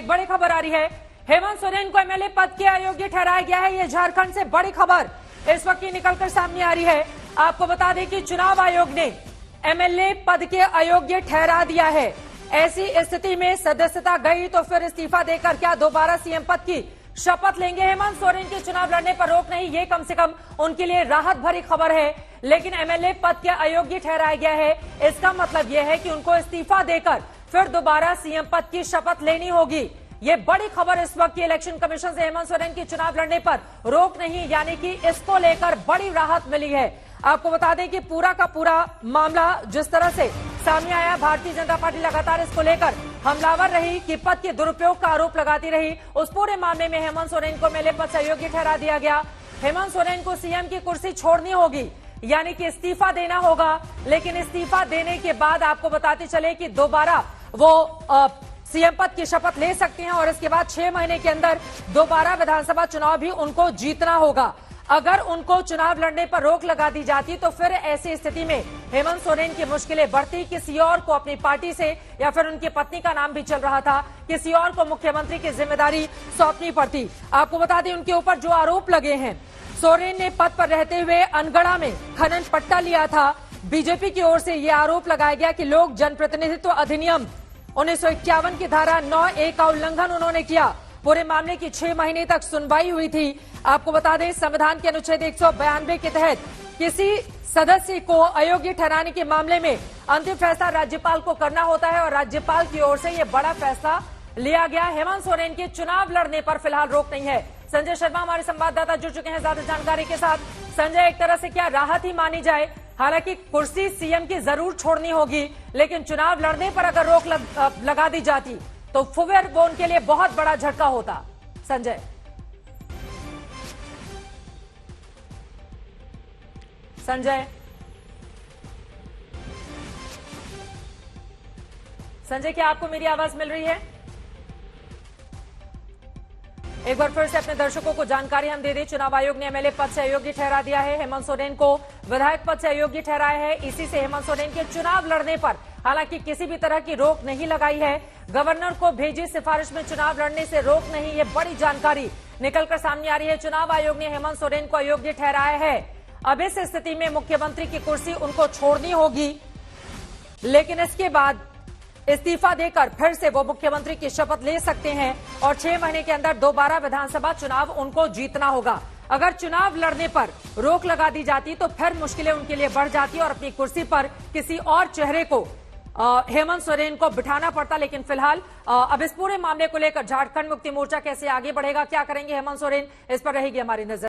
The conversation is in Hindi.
एक बड़ी खबर आ रही है। हेमंत सोरेन को एमएलए पद के अयोग्य ठहराया गया है। ये झारखंड से बड़ी खबर इस वक्त की निकलकर सामने आ रही है। आपको बता दें कि चुनाव आयोग ने एमएलए पद के अयोग्य ठहरा दिया है। ऐसी स्थिति में सदस्यता गई तो फिर इस्तीफा देकर क्या दोबारा सीएम पद की शपथ लेंगे? हेमंत सोरेन के चुनाव लड़ने पर रोक नहीं, ये कम से कम उनके लिए राहत भरी खबर है। लेकिन एमएलए पद के अयोग्य ठहराया गया है, इसका मतलब यह है कि उनको इस्तीफा देकर फिर दोबारा सीएम पद की शपथ लेनी होगी। ये बड़ी खबर इस वक्त की इलेक्शन कमीशन से हेमंत सोरेन की चुनाव लड़ने पर रोक नहीं, यानी कि इसको लेकर बड़ी राहत मिली है। आपको बता दें कि पूरा का पूरा मामला जिस तरह से सामने आया, भारतीय जनता पार्टी लगातार इसको लेकर हमलावर रही कि पद के दुरुपयोग का आरोप लगाती रही। उस पूरे मामले में हेमंत सोरेन को एमएलए पद से अयोग्य ठहरा दिया गया। हेमंत सोरेन को सीएम की कुर्सी छोड़नी होगी, यानी कि इस्तीफा देना होगा। लेकिन इस्तीफा देने के बाद आपको बताते चले कि दोबारा वो सीएम पद की शपथ ले सकते हैं और इसके बाद 6 महीने के अंदर दोबारा विधानसभा चुनाव भी उनको जीतना होगा। अगर उनको चुनाव लड़ने पर रोक लगा दी जाती तो फिर ऐसी स्थिति में हेमंत सोरेन की मुश्किलें बढ़ती। किसी और को अपनी पार्टी से, या फिर उनकी पत्नी का नाम भी चल रहा था, किसी और को मुख्यमंत्री की जिम्मेदारी सौंपनी पड़ती। आपको बता दें उनके ऊपर जो आरोप लगे हैं, सोरेन ने पद पर रहते हुए अनगढ़ा में खनन पट्टा लिया था। बीजेपी की ओर से यह आरोप लगाया गया कि लोक जनप्रतिनिधित्व अधिनियम 1951 की धारा 9A का उल्लंघन उन्होंने किया। पूरे मामले की 6 महीने तक सुनवाई हुई थी। आपको बता दें संविधान के अनुच्छेद 192 के तहत किसी सदस्य को अयोग्य ठहराने के मामले में अंतिम फैसला राज्यपाल को करना होता है और राज्यपाल की ओर से यह बड़ा फैसला लिया गया। हेमंत सोरेन के चुनाव लड़ने पर फिलहाल रोक नहीं है। संजय शर्मा हमारे संवाददाता जुड़ चुके हैं ज्यादा जानकारी के साथ। संजय, एक तरह से क्या राहत ही मानी जाए? हालांकि कुर्सी सीएम की जरूर छोड़नी होगी, लेकिन चुनाव लड़ने पर अगर रोक लगा दी जाती तो फिर वो उनके लिए बहुत बड़ा झटका होता। संजय संजय क्या आपको मेरी आवाज मिल रही है? एक बार फिर से अपने दर्शकों को जानकारी हम दे दें। चुनाव आयोग ने एमएलए पद से अयोग्य ठहरा दिया है। हेमंत सोरेन को विधायक पद से अयोग्य ठहराया है। इसी से हेमंत सोरेन के चुनाव लड़ने पर हालांकि किसी भी तरह की रोक नहीं लगाई है। गवर्नर को भेजी सिफारिश में चुनाव लड़ने से रोक नहीं, ये बड़ी जानकारी निकलकर सामने आ रही है। चुनाव आयोग ने हेमंत सोरेन को अयोग्य ठहराया है। अब इस स्थिति में मुख्यमंत्री की कुर्सी उनको छोड़नी होगी, लेकिन इसके बाद इस्तीफा देकर फिर से वो मुख्यमंत्री की शपथ ले सकते हैं और 6 महीने के अंदर दोबारा विधानसभा चुनाव उनको जीतना होगा। अगर चुनाव लड़ने पर रोक लगा दी जाती तो फिर मुश्किलें उनके लिए बढ़ जाती और अपनी कुर्सी पर किसी और चेहरे को हेमंत सोरेन को बिठाना पड़ता। लेकिन फिलहाल अब इस पूरे मामले को लेकर झारखंड मुक्ति मोर्चा कैसे आगे बढ़ेगा, क्या करेंगे हेमंत सोरेन, इस पर रहेगी हमारी नजर।